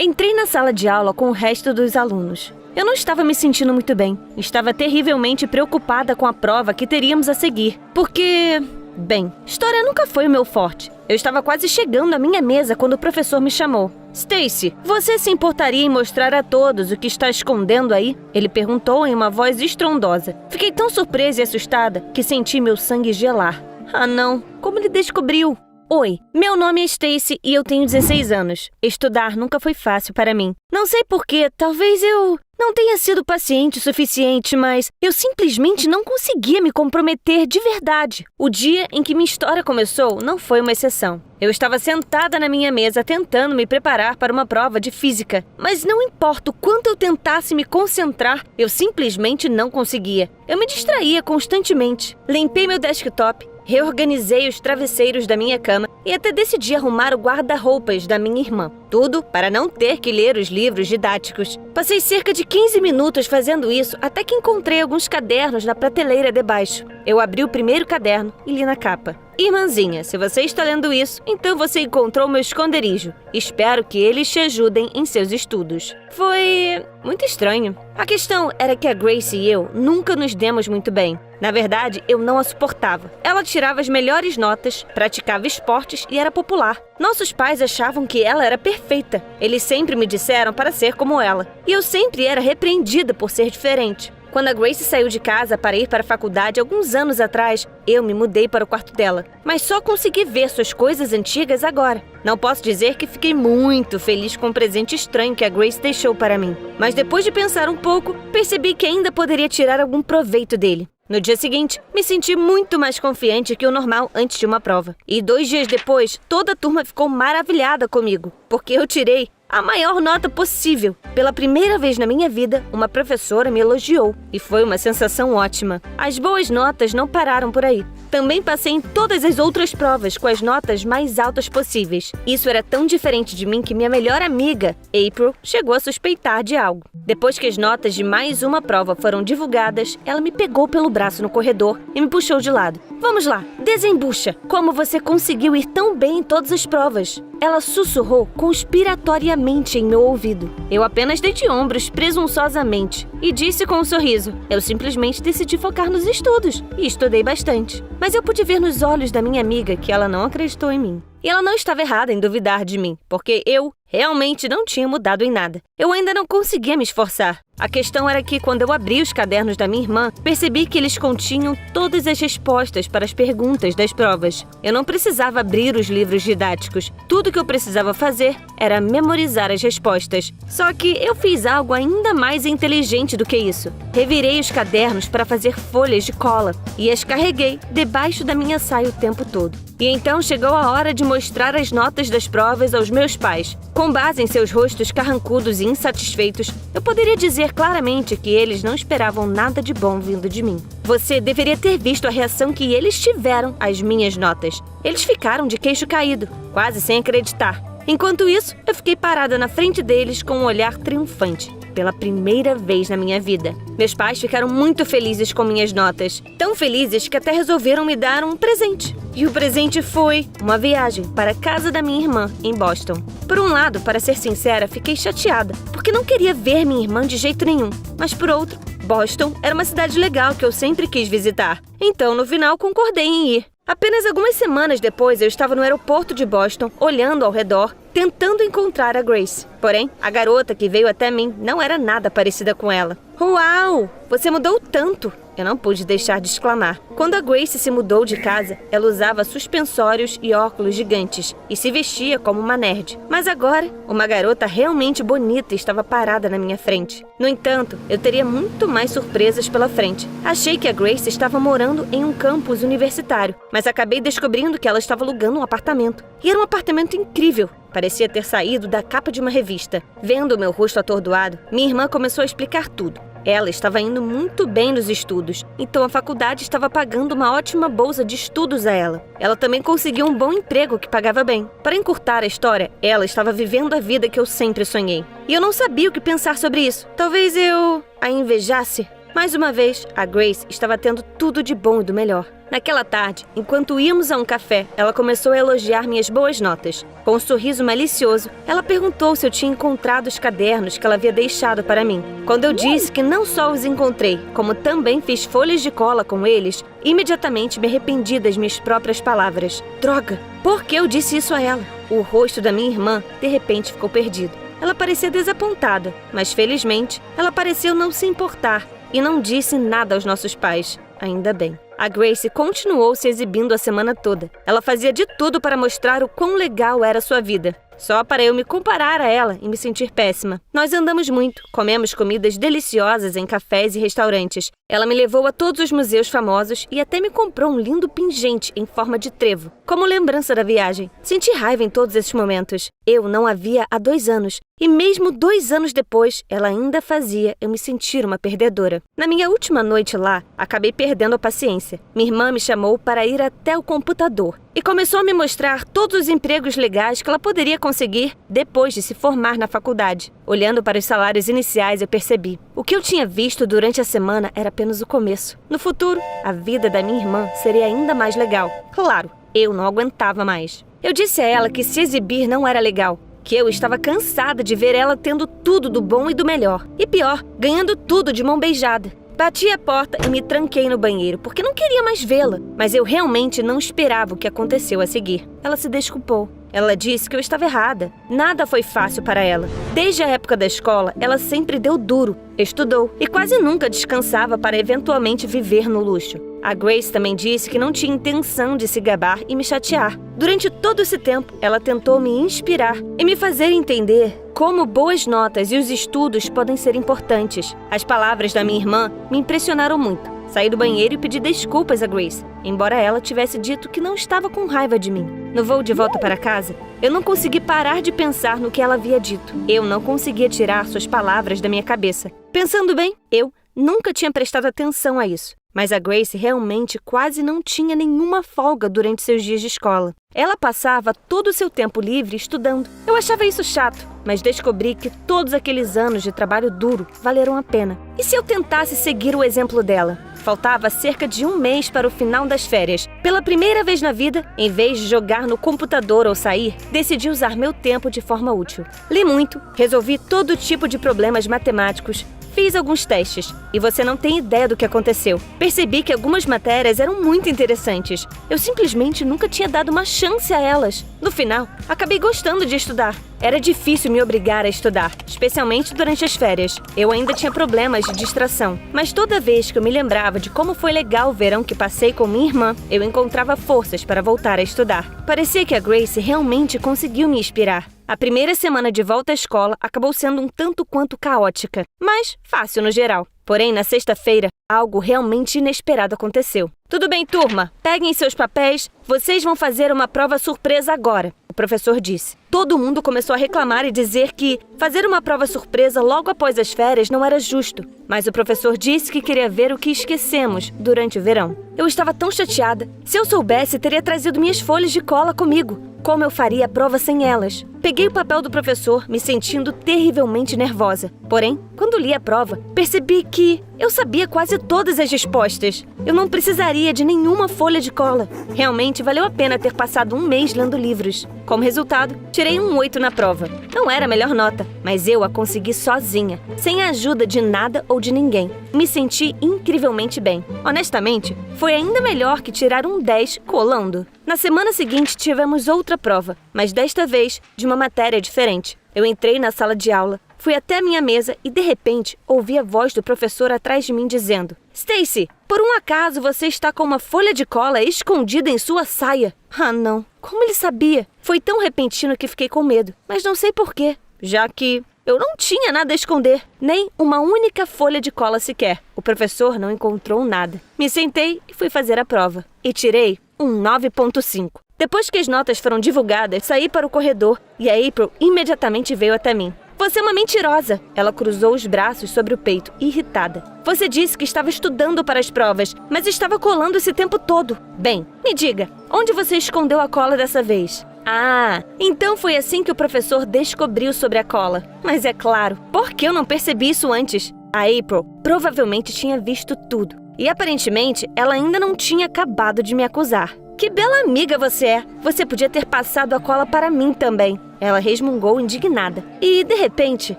Entrei na sala de aula com o resto dos alunos. Eu não estava me sentindo muito bem. Estava terrivelmente preocupada com a prova que teríamos a seguir. Porque, bem, história nunca foi o meu forte. Eu estava quase chegando à minha mesa quando o professor me chamou. Stacy, você se importaria em mostrar a todos o que está escondendo aí? Ele perguntou em uma voz estrondosa. Fiquei tão surpresa e assustada que senti meu sangue gelar. Ah, não. Como ele descobriu? Oi, meu nome é Stacy e eu tenho 16 anos. Estudar nunca foi fácil para mim. Não sei porquê, talvez eu não tenha sido paciente o suficiente, mas eu simplesmente não conseguia me comprometer de verdade. O dia em que minha história começou não foi uma exceção. Eu estava sentada na minha mesa tentando me preparar para uma prova de física, mas não importa o quanto eu tentasse me concentrar, eu simplesmente não conseguia. Eu me distraía constantemente. Limpei meu desktop, reorganizei os travesseiros da minha cama e até decidi arrumar o guarda-roupas da minha irmã. Tudo para não ter que ler os livros didáticos. Passei cerca de 15 minutos fazendo isso até que encontrei alguns cadernos na prateleira debaixo. Eu abri o primeiro caderno e li na capa. Irmãzinha, se você está lendo isso, então você encontrou meu esconderijo. Espero que eles te ajudem em seus estudos. Foi muito estranho. A questão era que a Grace e eu nunca nos demos muito bem. Na verdade, eu não a suportava. Ela tirava as melhores notas, praticava esportes e era popular. Nossos pais achavam que ela era perfeita. Eles sempre me disseram para ser como ela. E eu sempre era repreendida por ser diferente. Quando a Grace saiu de casa para ir para a faculdade alguns anos atrás, eu me mudei para o quarto dela. Mas só consegui ver suas coisas antigas agora. Não posso dizer que fiquei muito feliz com o presente estranho que a Grace deixou para mim. Mas depois de pensar um pouco, percebi que ainda poderia tirar algum proveito dele. No dia seguinte, me senti muito mais confiante que o normal antes de uma prova. E 2 dias depois, toda a turma ficou maravilhada comigo, porque eu tirei a maior nota possível. Pela primeira vez na minha vida, uma professora me elogiou e foi uma sensação ótima. As boas notas não pararam por aí. Também passei em todas as outras provas com as notas mais altas possíveis. Isso era tão diferente de mim que minha melhor amiga, April, chegou a suspeitar de algo. Depois que as notas de mais uma prova foram divulgadas, ela me pegou pelo braço no corredor e me puxou de lado. Vamos lá, desembucha! Como você conseguiu ir tão bem em todas as provas? Ela sussurrou conspiratoriamente em meu ouvido. Eu apenas dei de ombros presunçosamente e disse com um sorriso: eu simplesmente decidi focar nos estudos e estudei bastante. Mas eu pude ver nos olhos da minha amiga que ela não acreditou em mim. E ela não estava errada em duvidar de mim, porque eu realmente não tinha mudado em nada. Eu ainda não conseguia me esforçar. A questão era que, quando eu abri os cadernos da minha irmã, percebi que eles continham todas as respostas para as perguntas das provas. Eu não precisava abrir os livros didáticos. Tudo que eu precisava fazer era memorizar as respostas. Só que eu fiz algo ainda mais inteligente do que isso. Revirei os cadernos para fazer folhas de cola e as carreguei debaixo da minha saia o tempo todo. E então chegou a hora de mostrar as notas das provas aos meus pais. Com base em seus rostos carrancudos e insatisfeitos, eu poderia dizer claramente que eles não esperavam nada de bom vindo de mim. Você deveria ter visto a reação que eles tiveram às minhas notas. Eles ficaram de queixo caído, quase sem acreditar. Enquanto isso, eu fiquei parada na frente deles com um olhar triunfante. Pela primeira vez na minha vida. Meus pais ficaram muito felizes com minhas notas. Tão felizes que até resolveram me dar um presente. E o presente foi uma viagem para a casa da minha irmã, em Boston. Por um lado, para ser sincera, fiquei chateada, porque não queria ver minha irmã de jeito nenhum. Mas por outro, Boston era uma cidade legal que eu sempre quis visitar. Então, no final, concordei em ir. Apenas algumas semanas depois, eu estava no aeroporto de Boston, olhando ao redor, tentando encontrar a Grace. Porém, a garota que veio até mim não era nada parecida com ela. Uau! Você mudou tanto! Eu não pude deixar de exclamar. Quando a Grace se mudou de casa, ela usava suspensórios e óculos gigantes e se vestia como uma nerd. Mas agora, uma garota realmente bonita estava parada na minha frente. No entanto, eu teria muito mais surpresas pela frente. Achei que a Grace estava morando em um campus universitário, mas acabei descobrindo que ela estava alugando um apartamento. E era um apartamento incrível. Parecia ter saído da capa de uma revista. Vendo o meu rosto atordoado, minha irmã começou a explicar tudo. Ela estava indo muito bem nos estudos, então a faculdade estava pagando uma ótima bolsa de estudos a ela. Ela também conseguiu um bom emprego que pagava bem. Para encurtar a história, ela estava vivendo a vida que eu sempre sonhei. E eu não sabia o que pensar sobre isso. Talvez eu a invejasse. Mais uma vez, a Grace estava tendo tudo de bom e do melhor. Naquela tarde, enquanto íamos a um café, ela começou a elogiar minhas boas notas. Com um sorriso malicioso, ela perguntou se eu tinha encontrado os cadernos que ela havia deixado para mim. Quando eu disse que não só os encontrei, como também fiz folhas de cola com eles, imediatamente me arrependi das minhas próprias palavras. Droga! Por que eu disse isso a ela? O rosto da minha irmã, de repente, ficou perdido. Ela parecia desapontada, mas felizmente, ela pareceu não se importar e não disse nada aos nossos pais. Ainda bem. A Grace continuou se exibindo a semana toda. Ela fazia de tudo para mostrar o quão legal era sua vida. Só para eu me comparar a ela e me sentir péssima. Nós andamos muito, comemos comidas deliciosas em cafés e restaurantes. Ela me levou a todos os museus famosos e até me comprou um lindo pingente em forma de trevo, como lembrança da viagem. Senti raiva em todos esses momentos. Eu não a via há 2 anos. E mesmo 2 anos depois, ela ainda fazia eu me sentir uma perdedora. Na minha última noite lá, acabei perdendo a paciência. Minha irmã me chamou para ir até o computador e começou a me mostrar todos os empregos legais que ela poderia conseguir depois de se formar na faculdade. Olhando para os salários iniciais, eu percebi. O que eu tinha visto durante a semana era apenas o começo. No futuro, a vida da minha irmã seria ainda mais legal. Claro, eu não aguentava mais. Eu disse a ela que se exibir não era legal, que eu estava cansada de ver ela tendo tudo do bom e do melhor. E pior, ganhando tudo de mão beijada. Bati a porta e me tranquei no banheiro, porque não queria mais vê-la. Mas eu realmente não esperava o que aconteceu a seguir. Ela se desculpou. Ela disse que eu estava errada. Nada foi fácil para ela. Desde a época da escola, ela sempre deu duro, estudou e quase nunca descansava para eventualmente viver no luxo. A Grace também disse que não tinha intenção de se gabar e me chatear. Durante todo esse tempo, ela tentou me inspirar e me fazer entender como boas notas e os estudos podem ser importantes. As palavras da minha irmã me impressionaram muito. Saí do banheiro e pedi desculpas a Grace, embora ela tivesse dito que não estava com raiva de mim. No voo de volta para casa, eu não consegui parar de pensar no que ela havia dito. Eu não conseguia tirar suas palavras da minha cabeça. Pensando bem, eu nunca tinha prestado atenção a isso. Mas a Grace realmente quase não tinha nenhuma folga durante seus dias de escola. Ela passava todo o seu tempo livre estudando. Eu achava isso chato, mas descobri que todos aqueles anos de trabalho duro valeram a pena. E se eu tentasse seguir o exemplo dela? Faltava cerca de 1 mês para o final das férias. Pela primeira vez na vida, em vez de jogar no computador ou sair, decidi usar meu tempo de forma útil. Li muito, resolvi todo tipo de problemas matemáticos, fiz alguns testes e você não tem ideia do que aconteceu. Percebi que algumas matérias eram muito interessantes. Eu simplesmente nunca tinha dado uma chance a elas. No final, acabei gostando de estudar. Era difícil me obrigar a estudar, especialmente durante as férias. Eu ainda tinha problemas de distração, mas toda vez que eu me lembrava de como foi legal o verão que passei com minha irmã, eu encontrava forças para voltar a estudar. Parecia que a Grace realmente conseguiu me inspirar. A primeira semana de volta à escola acabou sendo um tanto quanto caótica, mas fácil no geral. Porém, na sexta-feira, algo realmente inesperado aconteceu. Tudo bem, turma? Peguem seus papéis, vocês vão fazer uma prova surpresa agora, o professor disse. Todo mundo começou a reclamar e dizer que fazer uma prova surpresa logo após as férias não era justo. Mas o professor disse que queria ver o que esquecemos durante o verão. Eu estava tão chateada. Se eu soubesse, teria trazido minhas folhas de cola comigo. Como eu faria a prova sem elas? Peguei o papel do professor, me sentindo terrivelmente nervosa. Porém, quando li a prova, percebi que eu sabia quase todas as respostas. Eu não precisaria de nenhuma folha de cola. Realmente valeu a pena ter passado 1 mês lendo livros. Como resultado, tirei um 8 na prova. Não era a melhor nota, mas eu a consegui sozinha, sem a ajuda de nada ou de ninguém. Me senti incrivelmente bem. Honestamente, foi ainda melhor que tirar um 10 colando. Na semana seguinte, tivemos outra prova, mas desta vez de uma matéria diferente. Eu entrei na sala de aula, fui até a minha mesa e, de repente, ouvi a voz do professor atrás de mim dizendo: Stacy, por um acaso você está com uma folha de cola escondida em sua saia? Ah, não. Como ele sabia? Foi tão repentino que fiquei com medo, mas não sei por quê, já que eu não tinha nada a esconder, nem uma única folha de cola sequer. O professor não encontrou nada. Me sentei e fui fazer a prova. E tirei um 9,5. Depois que as notas foram divulgadas, saí para o corredor e a April imediatamente veio até mim. Você é uma mentirosa. Ela cruzou os braços sobre o peito, irritada. Você disse que estava estudando para as provas, mas estava colando esse tempo todo. Bem, me diga, onde você escondeu a cola dessa vez? Ah, então foi assim que o professor descobriu sobre a cola. Mas é claro, por que eu não percebi isso antes? A April provavelmente tinha visto tudo. E aparentemente, ela ainda não tinha acabado de me acusar. Que bela amiga você é! Você podia ter passado a cola para mim também. Ela resmungou indignada. E, de repente,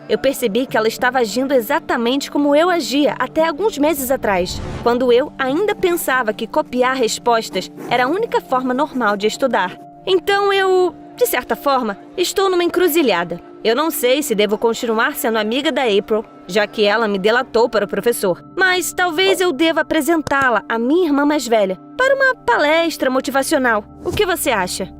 eu percebi que ela estava agindo exatamente como eu agia até alguns meses atrás, quando eu ainda pensava que copiar respostas era a única forma normal de estudar. Então eu, de certa forma, estou numa encruzilhada. Eu não sei se devo continuar sendo amiga da April, já que ela me delatou para o professor. Mas talvez eu deva apresentá-la à minha irmã mais velha para uma palestra motivacional. O que você acha?